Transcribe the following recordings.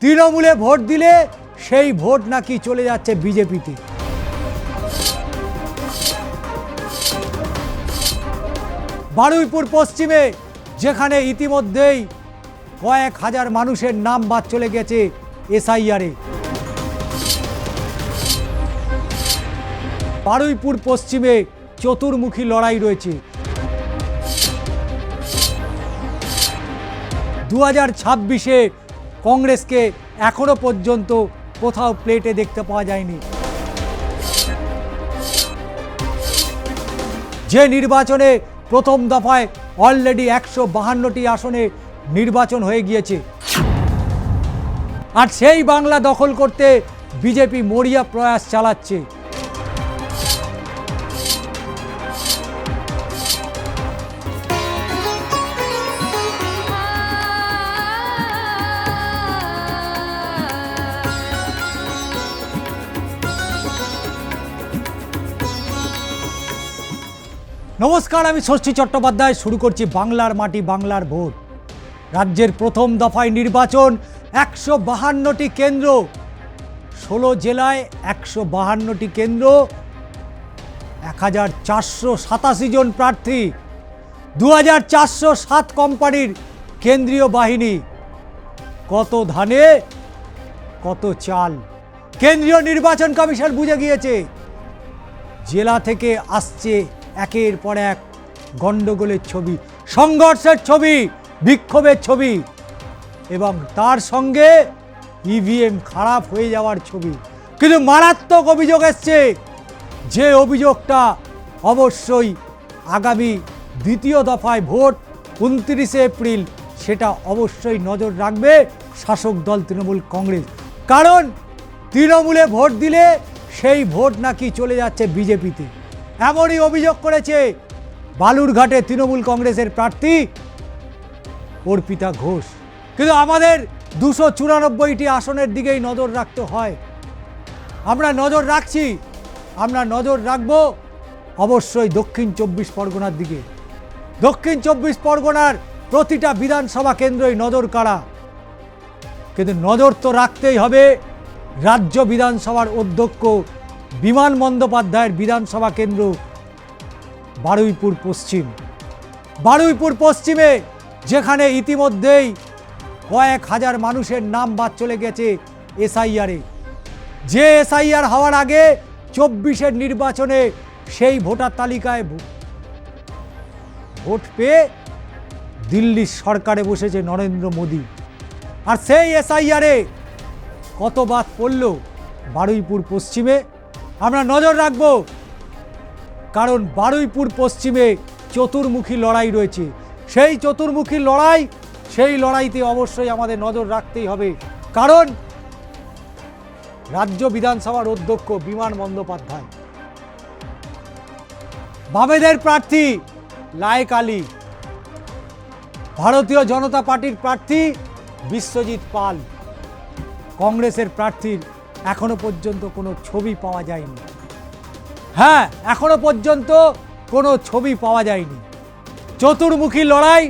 তৃণমূলে ভোট দিলে সেই ভোট নাকি চলে যাচ্ছে বিজেপিতে। বারুইপুর পশ্চিমে যেখানে ইতিমধ্যেই কয়েক হাজার মানুষের নাম বাদ চলে গেছে এসআইআরে, বারুইপুর পশ্চিমে চতুর্মুখী লড়াই রয়েছে। 2026-এ কংগ্রেসকে এখনো পর্যন্ত কোথাও প্লেটে দেখতে পাওয়া যায়নি। যে নির্বাচনে প্রথম দফায় অলরেডি 152টি আসনে নির্বাচন হয়ে গিয়েছে, আর সেই বাংলা দখল করতে বিজেপি মরিয়া প্রয়াস চালাচ্ছে। নমস্কার, আমি ষষ্ঠী চট্টোপাধ্যায়। শুরু করছি বাংলার মাটি বাংলার ভোট। রাজ্যের প্রথম দফায় নির্বাচন, 152টি কেন্দ্র, 16 জেলায় 152টি কেন্দ্র, 1487 জন প্রার্থী, 2407 কোম্পানির কেন্দ্রীয় বাহিনী। কত ধানে কত চাল, কেন্দ্রীয় নির্বাচন কমিশন বুঝে গিয়েছে। জেলা থেকে আসছে একের পর এক গন্ডগোলের ছবি, সংঘর্ষের ছবি, বিক্ষোভের ছবি, এবং তার সঙ্গে ইভিএম খারাপ হয়ে যাওয়ার ছবি। কিন্তু মারাত্মক অভিযোগ এসছে, যে অভিযোগটা অবশ্যই আগামী দ্বিতীয় দফায় ভোট 29শে এপ্রিল, সেটা অবশ্যই নজর রাখবে শাসক দল তৃণমূল কংগ্রেস। কারণ তৃণমূলে ভোট দিলে সেই ভোট নাকি চলে যাচ্ছে বিজেপিতে, এমনই অভিযোগ করেছে বালুরঘাটে তৃণমূল কংগ্রেসের প্রার্থী অর্পিতা ঘোষ। কিন্তু আমাদের 294টি আসনের দিকেই নজর রাখতে হয়। আমরা নজর রাখছি, আমরা নজর রাখব অবশ্যই দক্ষিণ 24 পরগনার দিকে। দক্ষিণ 24 পরগনার প্রতিটা বিধানসভা কেন্দ্রই নজর কাড়া। কিন্তু নজর তো রাখতেই হবে রাজ্য বিধানসভার অধ্যক্ষ বিমান বন্দ্যোপাধ্যায়ের বিধানসভা কেন্দ্র বারুইপুর পশ্চিম। বারুইপুর পশ্চিমে যেখানে ইতিমধ্যেই কয়েক হাজার মানুষের নাম বাদ চলে গেছে এসআইআরে। যে এসআইআর হওয়ার আগে 24-এর নির্বাচনে সেই ভোটার তালিকায় ভোট পেয়ে দিল্লির সরকারে বসেছে নরেন্দ্র মোদী। আর সেই এসআইআরে কত বাদ পড়ল বারুইপুর পশ্চিমে, আমরা নজর রাখব। কারণ বারুইপুর পশ্চিমে চতুর্মুখী লড়াই রয়েছে। সেই চতুর্মুখী লড়াই, সেই লড়াইতে অবশ্যই আমাদের নজর রাখতেই হবে। কারণ রাজ্য বিধানসভার অধ্যক্ষ বিমান বন্দ্যোপাধ্যায়, বামেদের প্রার্থী লায়েক আলী, ভারতীয় জনতা পার্টির প্রার্থী বিশ্বজিৎ পাল, কংগ্রেসের প্রার্থীর এখনো পর্যন্ত কোনো ছবি পাওয়া যায়নি। হ্যাঁ, এখনো পর্যন্ত কোনো ছবি পাওয়া যায়নি। চতুর্মুখী লড়াই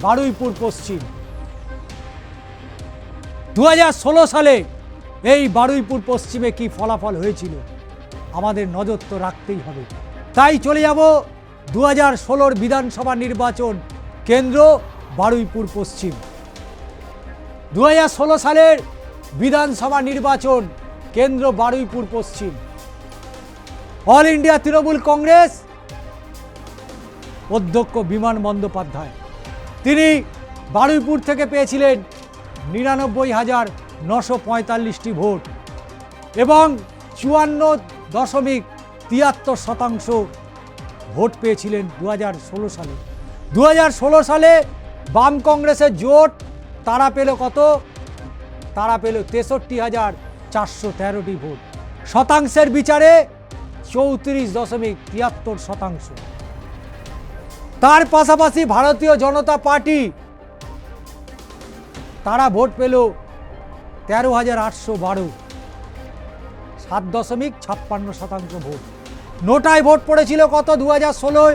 বারুইপুর পশ্চিম। 2016 সালে এই বারুইপুর পশ্চিমে কি ফলাফল হয়েছিল আমাদের নজর তো রাখতেই হবে। তাই চলে যাব 2016 বিধানসভা নির্বাচন কেন্দ্র বারুইপুর পশ্চিম। 2016 সালের বিধানসভা নির্বাচন কেন্দ্র বারুইপুর পশ্চিম। অল ইন্ডিয়া তৃণমূল কংগ্রেস অধ্যক্ষ বিমান বন্দ্যোপাধ্যায়, তিনি বারুইপুর থেকে পেয়েছিলেন 99,945টি ভোট এবং 54.73% ভোট পেয়েছিলেন 2016 সালে। 2016 সালে বাম কংগ্রেসের জোট তারা পেল কত? তারা পেল 63,413টি ভোট, শতাংশের বিচারে 34.73%। তার পাশাপাশি ভারতীয় জনতা পার্টি তারা ভোট পেল 13,812, 7.56% ভোট। নোটায় ভোট পড়েছিল কত 2016?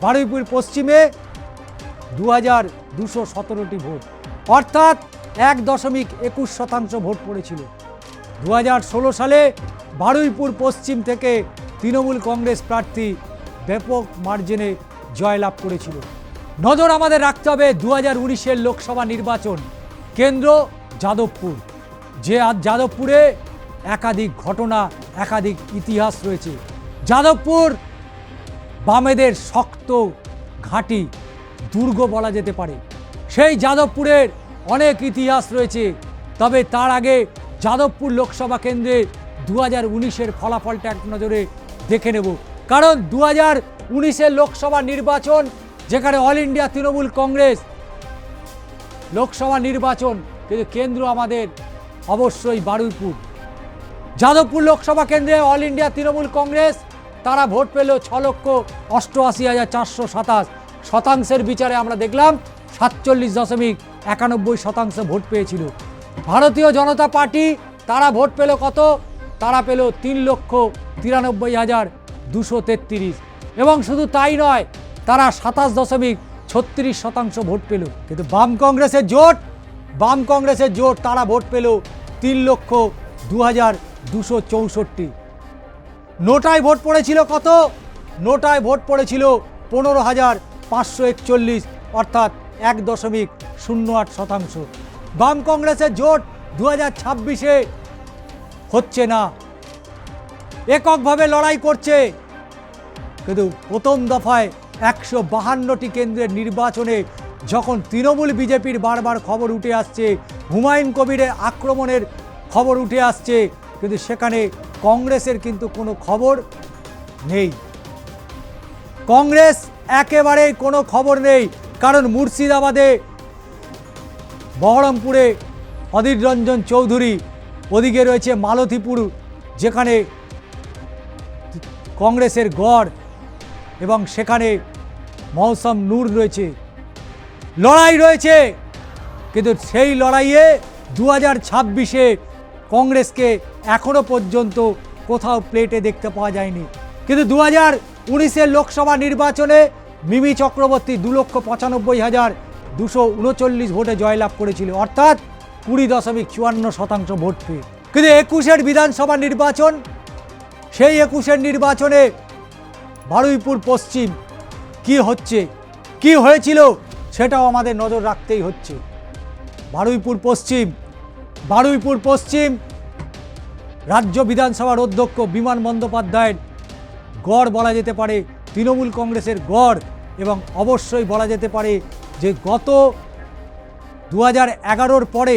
বারুইপুর পশ্চিমে 2217টি ভোট, অর্থাৎ 1.21% ভোট পড়েছিল। 2016 সালে বারুইপুর পশ্চিম থেকে তৃণমূল কংগ্রেস প্রার্থী ব্যাপক মার্জিনে জয়লাভ করেছিল। নজর আমাদের রাখতে হবে 2019-এর লোকসভা নির্বাচন, কেন্দ্র যাদবপুর, যে আজ যাদবপুরে একাধিক ঘটনা, একাধিক ইতিহাস রয়েছে। যাদবপুর বামেদের শক্ত ঘাঁটি, দুর্গ বলা যেতে পারে। সেই যাদবপুরের অনেক ইতিহাস রয়েছে। তবে তার আগে যাদবপুর লোকসভা কেন্দ্রে 2019-এর ফলাফলটা এক নজরে দেখে নেব। কারণ 2019-এর লোকসভা নির্বাচন, যেখানে অল ইন্ডিয়া তৃণমূল কংগ্রেস লোকসভা নির্বাচন, কিন্তু কেন্দ্র আমাদের অবশ্যই বারুইপুর। যাদবপুর লোকসভা কেন্দ্রে অল ইন্ডিয়া তৃণমূল কংগ্রেস তারা ভোট পেল 6,88,427। শতাংশের বিচারে আমরা দেখলাম 47.91% ভোট পেয়েছিল। ভারতীয় জনতা পার্টি তারা ভোট পেল কত? তারা পেল 3,93,233। এবং শুধু তাই নয়, তারা 27.36% ভোট পেল। কিন্তু বাম কংগ্রেসের জোট তারা ভোট পেল 3,02,264। নোটায় ভোট পড়েছিল কত? নোটায় ভোট পড়েছিল 15,541, অর্থাৎ 1.08%। বাম কংগ্রেসের জোট 2026-এ হচ্ছে না, এককভাবে লড়াই করছে। কিন্তু প্রথম দফায় 152টি কেন্দ্রের নির্বাচনে যখন তৃণমূল বিজেপির বারবার খবর উঠে আসছে, হুমায়ুন কবিরের আক্রমণের খবর উঠে আসছে, কিন্তু সেখানে কংগ্রেসের কিন্তু কোনো খবর নেই। কংগ্রেস একেবারেই কোনো খবর নেই। কারণ মুর্শিদাবাদে, বহরমপুরে অধীর রঞ্জন চৌধুরী, ওদিকে রয়েছে মালতীপুর, যেখানে কংগ্রেসের গড়, এবং সেখানে মৌসম নূর রয়েছে। লড়াই রয়েছে, কিন্তু সেই লড়াইয়ে 2026-এ কংগ্রেসকে এখনো পর্যন্ত কোথাও প্লেটে দেখতে পাওয়া যায়নি। কিন্তু 2019-এর লোকসভা নির্বাচনে মিমি চক্রবর্তী 2,95,239 ভোটে জয়লাভ করেছিল, অর্থাৎ 20.54% ভোট পেয়ে। কিন্তু 21-এর বিধানসভা নির্বাচন, সেই 21-এর নির্বাচনে বারুইপুর পশ্চিম কি হচ্ছে, কি হয়েছিল, সেটাও আমাদের নজর রাখতেই হচ্ছে। বারুইপুর পশ্চিম রাজ্য বিধানসভার অধ্যক্ষ বিমান বন্দ্যোপাধ্যায়ের গড় বলা যেতে পারে, তৃণমূল কংগ্রেসের গড়। এবং অবশ্যই বলা যেতে পারে যে গত 2011-র পরে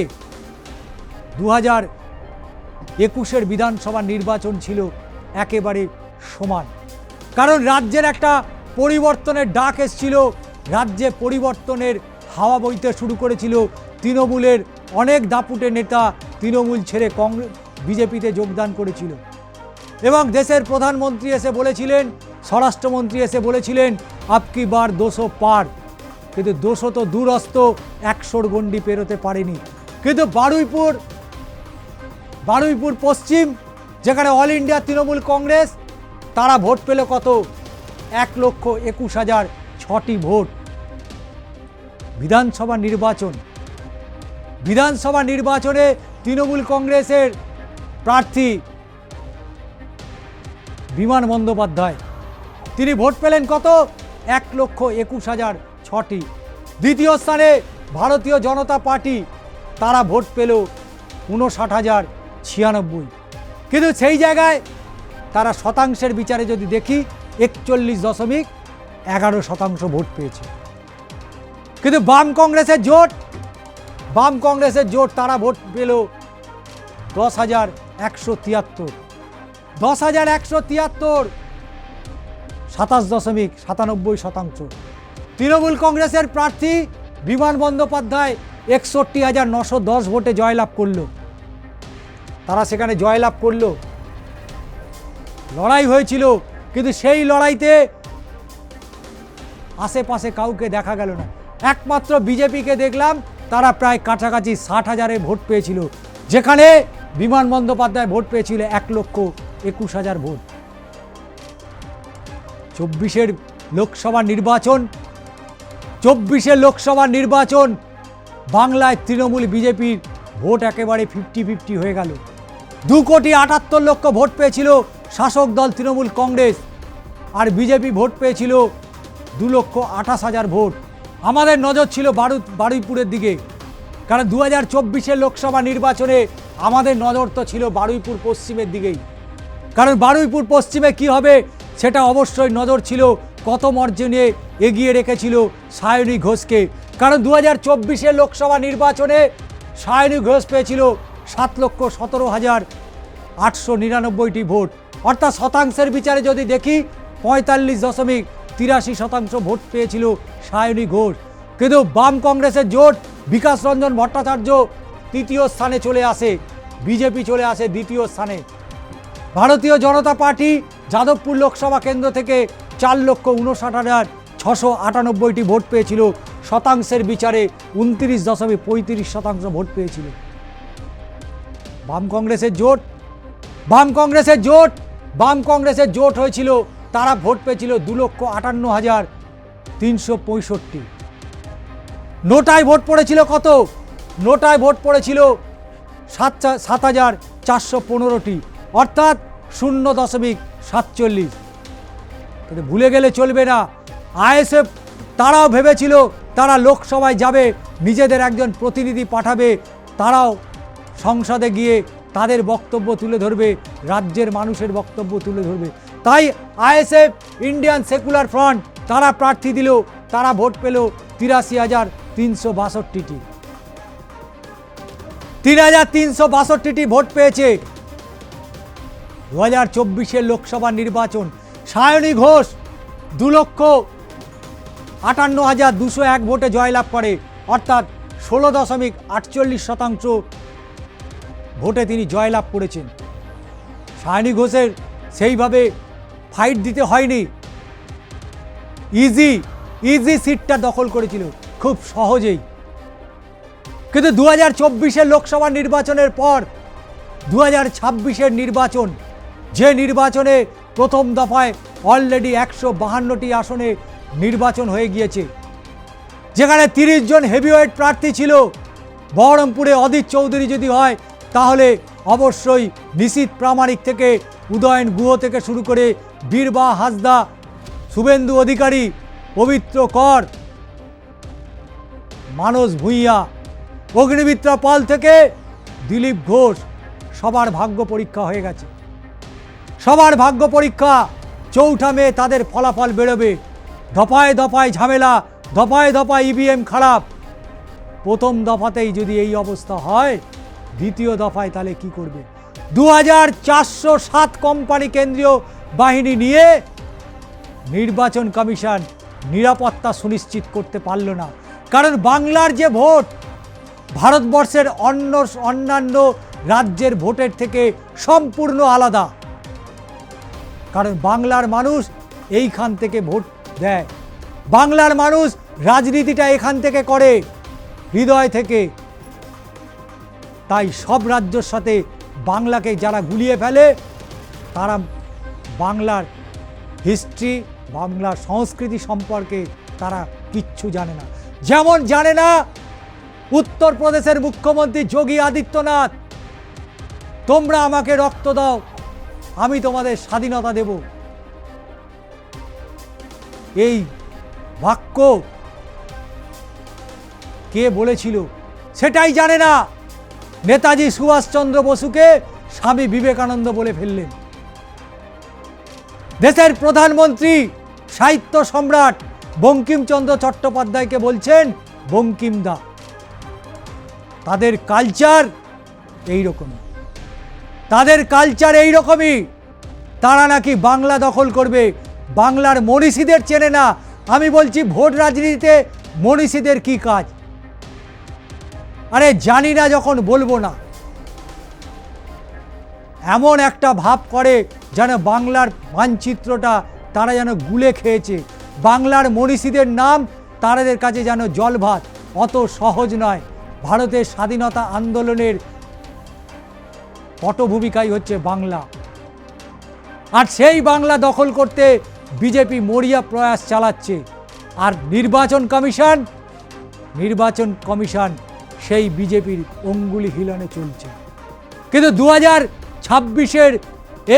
2021-এর বিধানসভা নির্বাচন ছিল একেবারে সমান। কারণ রাজ্যের একটা পরিবর্তনের ডাক এসেছিল, রাজ্যে পরিবর্তনের হাওয়া বইতে শুরু করেছিল। তৃণমূলের অনেক দাপুটে নেতা তৃণমূল ছেড়ে বিজেপিতে যোগদান করেছিল। এবং দেশের প্রধানমন্ত্রী এসে বলেছিলেন, স্বরাষ্ট্রমন্ত্রী এসে বলেছিলেন, আপকি বার 200 পার। কিন্তু 200 তো দূরস্থ, 100-র গণ্ডি পেরোতে পারেনি। কিন্তু বারুইপুর পশ্চিম, যেখানে অল ইন্ডিয়া তৃণমূল কংগ্রেস, তারা ভোট পেল কত? 1,21,006টি ভোট। বিধানসভা নির্বাচনে তৃণমূল কংগ্রেসের প্রার্থী বিমান বন্দ্যোপাধ্যায়, তিনি ভোট পেলেন কত? 1,21,006টি। দ্বিতীয় স্থানে ভারতীয় জনতা পার্টি, তারা ভোট পেল 59,096। কিন্তু সেই জায়গায় তারা শতাংশের বিচারে যদি দেখি 41.11% ভোট পেয়েছে। কিন্তু বাম কংগ্রেসের জোট তারা ভোট পেল 10,173। 10,173, 27.97%। তৃণমূল কংগ্রেসের প্রার্থী বিমান বন্দ্যোপাধ্যায় 61,910 ভোটে জয়লাভ করলো। তারা সেখানে জয়লাভ করলো, লড়াই হয়েছিল, কিন্তু সেই লড়াইতে আশেপাশে কাউকে দেখা গেল না। একমাত্র বিজেপিকে দেখলাম, তারা প্রায় কাছাকাছি 60,000-এ ভোট পেয়েছিল, যেখানে বিমান বন্দ্যোপাধ্যায় ভোট পেয়েছিল 1,21,000 ভোট। 24-এর লোকসভা নির্বাচন বাংলায় তৃণমূল বিজেপির ভোট একেবারে 50-50 হয়ে গেল। 2,78,00,000 ভোট পেয়েছিল শাসক দল তৃণমূল কংগ্রেস, আর বিজেপি ভোট পেয়েছিল 2,28,000 ভোট। আমাদের নজর ছিল বারুইপুরের দিকে, কারণ 2024 লোকসভা নির্বাচনে আমাদের নজর তো ছিল বারুইপুর পশ্চিমের দিকেই, কারণ বারুইপুর পশ্চিমে কি হবে সেটা অবশ্যই নজর ছিল। কত মার্জিনে এগিয়ে রেখেছিল সায়নী ঘোষকে, কারণ 2024 লোকসভা নির্বাচনে সায়নী ঘোষ পেয়েছিল 7,17,899টি ভোট, অর্থাৎ শতাংশের বিচারে যদি দেখি 45.83% ভোট পেয়েছিল সায়নী ঘোষ। কিন্তু বাম কংগ্রেসের জোট বিকাশ রঞ্জন ভট্টাচার্য তৃতীয় স্থানে চলে আসে, বিজেপি চলে আসে দ্বিতীয় স্থানে। ভারতীয় জনতা পার্টি যাদবপুর লোকসভা কেন্দ্র থেকে 4,59,698টি ভোট পেয়েছিল, শতাংশের বিচারে 29.35% ভোট পেয়েছিল। বাম কংগ্রেসের জোট হয়েছিল, তারা ভোট পেয়েছিল 2,58,365। নোটায় ভোট পড়েছিল কত? নোটায় ভোট পড়েছিল 7,415টি, অর্থাৎ 0.47। কিন্তু ভুলে গেলে চলবে না, আইএসএফ তারাও ভেবেছিল তারা লোকসভায় যাবে, নিজেদের একজন প্রতিনিধি পাঠাবে, তারাও সংসদে গিয়ে তাদের বক্তব্য তুলে ধরবে, রাজ্যের মানুষের বক্তব্য তুলে ধরবে। তাই আইএসএফ, ইন্ডিয়ান সেকুলার ফ্রন্ট, তারা প্রার্থী দিল, তারা ভোট পেল 83,362টি। 3,362টি ভোট পেয়েছে 2024 লোকসভা নির্বাচন। সায়নী ঘোষ 2,58,201 ভোটে জয়লাভ করে, অর্থাৎ 16.48% ভোটে তিনি জয়লাভ করেছেন। সায়নী ঘোষের সেইভাবে ফাইট দিতে হয়নি, ইজি সিটটা দখল করেছিল খুব সহজেই। কিন্তু 2024 লোকসভা নির্বাচনের পর 2026 নির্বাচন, যে নির্বাচনে প্রথম দফায় অলরেডি 152টি আসনে নির্বাচন হয়ে গিয়েছে, যেখানে 30 জন হেভিওয়েট প্রার্থী ছিল। বহরমপুরে অদিত চৌধুরী যদি হয়, তাহলে অবশ্যই নিশীথ প্রামাণিক থেকে উদয়ন গুহ থেকে শুরু করে বীরবা হাসদা, শুভেন্দু অধিকারী, পবিত্র কর, মানস ভূঁইয়া, অগ্নিমিত্রা পাল থেকে দিলীপ ঘোষ, সবার ভাগ্য পরীক্ষা হয়ে গেছে। সবার ভাগ্য পরীক্ষা 4 মে তাদের ফলাফল বেরোবে। দফায় দফায় ঝামেলা, দফায় দফায় ইভিএম খারাপ। প্রথম দফাতেই যদি এই অবস্থা হয়, দ্বিতীয় দফায় তাহলে কি করবে? 2,407 কোম্পানি কেন্দ্রীয় বাহিনী নিয়ে নির্বাচন কমিশন নিরাপত্তা সুনিশ্চিত করতে পারল না, কারণ বাংলার যে ভোট ভারতবর্ষের অন্যান্য রাজ্যের ভোটের থেকে সম্পূর্ণ আলাদা। কারণ বাংলার মানুষ এইখান থেকে ভোট দেয়, বাংলার মানুষ রাজনীতিটা এখান থেকে করে, হৃদয় থেকে। তাই সব রাজ্যের সাথে বাংলাকে যারা গুলিয়ে ফেলে, তারা বাংলার হিস্ট্রি, বাংলার সংস্কৃতি সম্পর্কে তারা কিচ্ছু জানে না। যেমন জানে না উত্তরপ্রদেশের মুখ্যমন্ত্রী যোগী আদিত্যনাথ, তোমরা আমাকে রক্ত দাও, আমি তোমাদের স্বাধীনতা দেব। এই বাক্য কে বলেছিল সেটাই জানে না। নেতাজি সুভাষচন্দ্র বসুকে স্বামী বিবেকানন্দ বলে ফেললেন। দেশের প্রধানমন্ত্রী, সাহিত্য সম্রাট বঙ্কিমচন্দ্র চট্টোপাধ্যায়কে বলছেন বঙ্কিমদা। তাদের কালচার এইরকমই, তাদের কালচার এইরকমই। তারা নাকি বাংলা দখল করবে, বাংলার মনীষীদের চেনে না। আমি বলছি, ভোট রাজনীতিতে মনীষীদের কি কাজ? আরে জানি না যখন বলবো না। এমন একটা ভাব করে যেন বাংলার মানচিত্রটা তারা যেন গুলে খেয়েছে। বাংলার মনীষীদের নাম তাদের কাছে যেন জল ভাত। অত সহজ নয়। ভারতের স্বাধীনতা আন্দোলনের পটভূমিকাই হচ্ছে বাংলা, আর সেই বাংলা দখল করতে বিজেপি মরিয়া প্রয়াস চালাচ্ছে। আর নির্বাচন কমিশন সেই বিজেপির অঙ্গুলি হিলানে চলছে। কিন্তু 2026-এর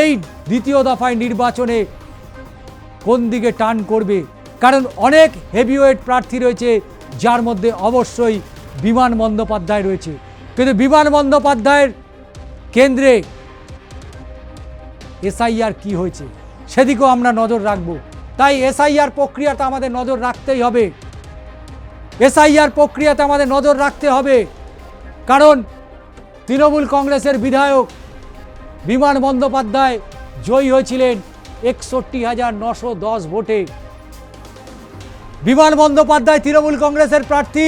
এই দ্বিতীয় দফায় নির্বাচনে কোন দিকে টার্ন করবে, কারণ অনেক হেভিওয়েট প্রার্থী রয়েছে, যার মধ্যে অবশ্যই বিমান বন্দ্যোপাধ্যায় রয়েছে। কিন্তু বিমান বন্দ্যোপাধ্যায়ের কেন্দ্রে এসআইআর কি হয়েছে সেদিকেও আমরা নজর রাখব। তাই এসআইআর প্রক্রিয়াতে আমাদের নজর রাখতেই হবে, এসআইআর প্রক্রিয়াতে আমাদের নজর রাখতে হবে। কারণ তৃণমূল কংগ্রেসের বিধায়ক বিমান বন্দ্যোপাধ্যায় জয়ী হয়েছিলেন 61,910 ভোটে। বিমান বন্দ্যোপাধ্যায় তৃণমূল কংগ্রেসের প্রার্থী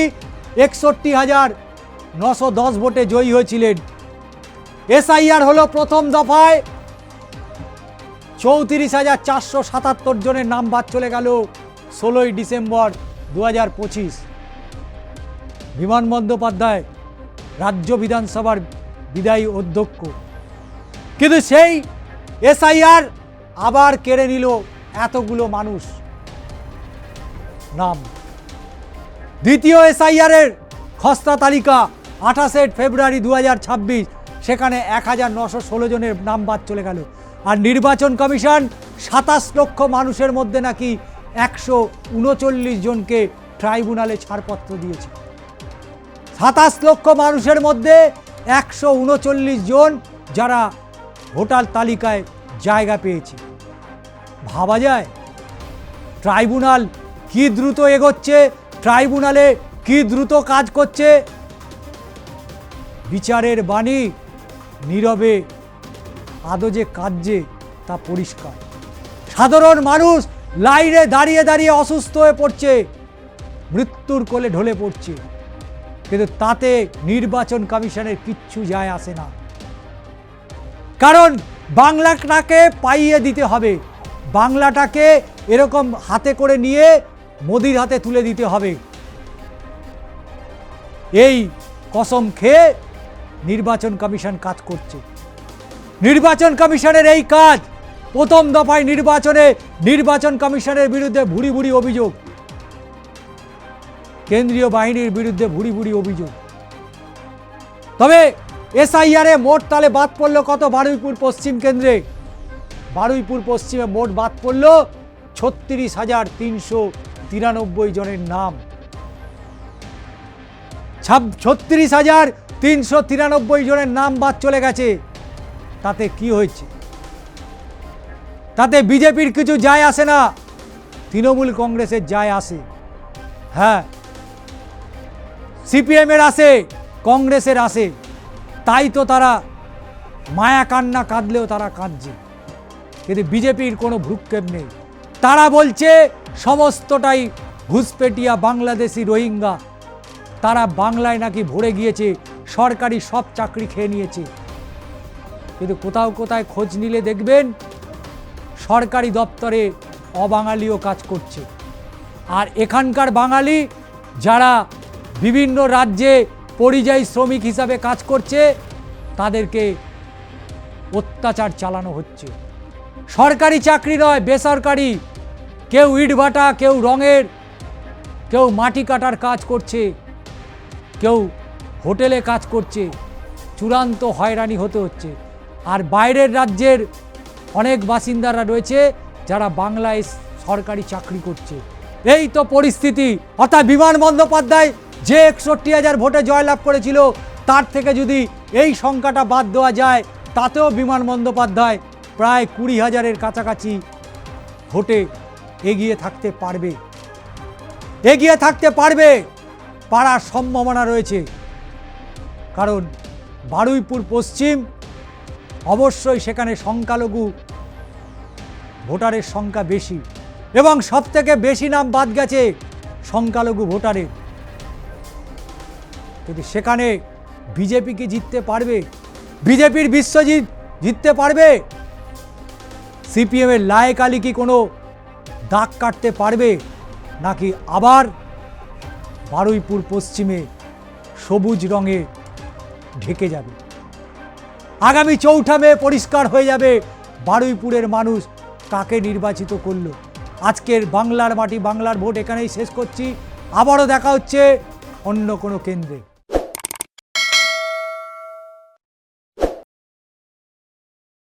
61,910 ভোটে জয়ী হয়েছিলেন। এসআইআর হলো প্রথম দফায় 34,477 জনের নাম বাদ চলে গেল 16ই ডিসেম্বর 2025। বিমান বন্দ্যোপাধ্যায় রাজ্য বিধানসভার বিদায়ী অধ্যক্ষ, কিন্তু সেই এসআইআর আবার কেড়ে নিল এতগুলো মানুষ নাম। দ্বিতীয় এসআইআরের খসড়া তালিকা 28 ফেব্রুয়ারি 2026, সেখানে 1,916 জনের নাম বাদ চলে গেল। আর নির্বাচন কমিশন 27 লক্ষ মানুষের মধ্যে নাকি 139 জনকে ট্রাইব্যুনালে ছাড়পত্র দিয়েছে। 27 লক্ষ মানুষের মধ্যে 139 জন যারা ভোটার তালিকায় জায়গা পেয়েছে। ভাবা যায় ট্রাইব্যুনাল কি দ্রুত এগোচ্ছে, ট্রাইব্যুনালে কি দ্রুত কাজ করছে। বিচারের বাণী নীরবে আদৌ যে কাজে তা পরিষ্কার। সাধারণ মানুষ লাইনে দাঁড়িয়ে দাঁড়িয়ে অসুস্থ হয়ে পড়ছে, মৃত্যুর কোলে ঢলে পড়ছে, কিন্তু তাতে নির্বাচন কমিশনের কিচ্ছু যায় আসে না। কারণ বাংলাটাকে পাইয়ে দিতে হবে, বাংলাটাকে এরকম হাতে করে নিয়ে মোদির হাতে তুলে দিতে হবে। এই কসম খেয়ে নির্বাচন কমিশন কাজ করছে। নির্বাচন কমিশনের এই কাজ, প্রথম দফায় নির্বাচনে নির্বাচন কমিশনের বিরুদ্ধে ভুরি ভুরি অভিযোগ, কেন্দ্রীয় বাহিনীর বিরুদ্ধে ভুরি ভুরি অভিযোগ। তবে এসআইআরে মোট তালে বাদ পড়লো কত? বারুইপুর পশ্চিম কেন্দ্রে, বারুইপুর পশ্চিমে মোট বাদ পড়লো 36,393 জনের নাম। 36,393 জনের নাম বাদ চলে গেছে। তাতে কি হয়েছে? তাতে বিজেপির কিছু যায় আসে না, তৃণমূল কংগ্রেসের যায় আসে। হ্যাঁ, সিপিএমের আসে, কংগ্রেসের আসে। তাই তো তারা মায়া কান্না কাঁদলেও তারা কাঁদছে। কিন্তু বিজেপির কোনো ভ্রুক্ষেপ নেই। তারা বলছে সমস্তটাই ঘুষপেটিয়া বাংলাদেশি রোহিঙ্গা, তারা বাংলায় নাকি ভরে গিয়েছে, সরকারি সব চাকরি খেয়ে নিয়েছে। কিন্তু কোথাও কোথায় খোঁজ নিলে দেখবেন সরকারি দপ্তরে অবাঙালিও কাজ করছে। আর এখানকার বাঙালি যারা বিভিন্ন রাজ্যে পরিযায়ী শ্রমিক হিসাবে কাজ করছে, তাদেরকে অত্যাচার চালানো হচ্ছে। সরকারি চাকরি নয়, বেসরকারি। কেউ ইটভাটা, কেউ রঙের, কেউ মাটি কাটার কাজ করছে, কেউ হোটেলে কাজ করছে। চূড়ান্ত হয়রানি হতে হচ্ছে। আর বাইরের রাজ্যের অনেক বাসিন্দারা রয়েছে যারা বাংলায় সরকারি চাকরি করছে। এই তো পরিস্থিতি। অর্থাৎ বিমান বন্দ্যোপাধ্যায় যে 61,000 ভোটে জয়লাভ করেছিল, তার থেকে যদি এই সংখ্যাটা বাদ দেওয়া যায়, তাতেও বিমান বন্দ্যোপাধ্যায় প্রায় 20,000-এর কাছাকাছি ভোটে এগিয়ে থাকতে পারবে, এগিয়ে থাকতে পারবে, পারার সম্ভাবনা রয়েছে। কারণ বারুইপুর পশ্চিম অবশ্যই সেখানে সংখ্যালঘু ভোটারের সংখ্যা বেশি, এবং সবথেকে বেশি নাম বাদ গেছে সংখ্যালঘু ভোটারের। কিন্তু সেখানে বিজেপি কি জিততে পারবে? বিজেপির বিশ্বজিৎ জিততে পারবে? সিপিএমের লায়েক আলী কি কোনো দাগ কাটতে পারবে? নাকি আবার বারুইপুর পশ্চিমে সবুজ রঙে ঢেকে যাবে? আগামী 4 মে পরিষ্কার হয়ে যাবে বারুইপুরের মানুষ কাকে নির্বাচিত করলো। আজকের বাংলার মাটি বাংলার ভোট এখানেই শেষ করছি। আবারও দেখা হচ্ছে অন্য কোনো কেন্দ্রে।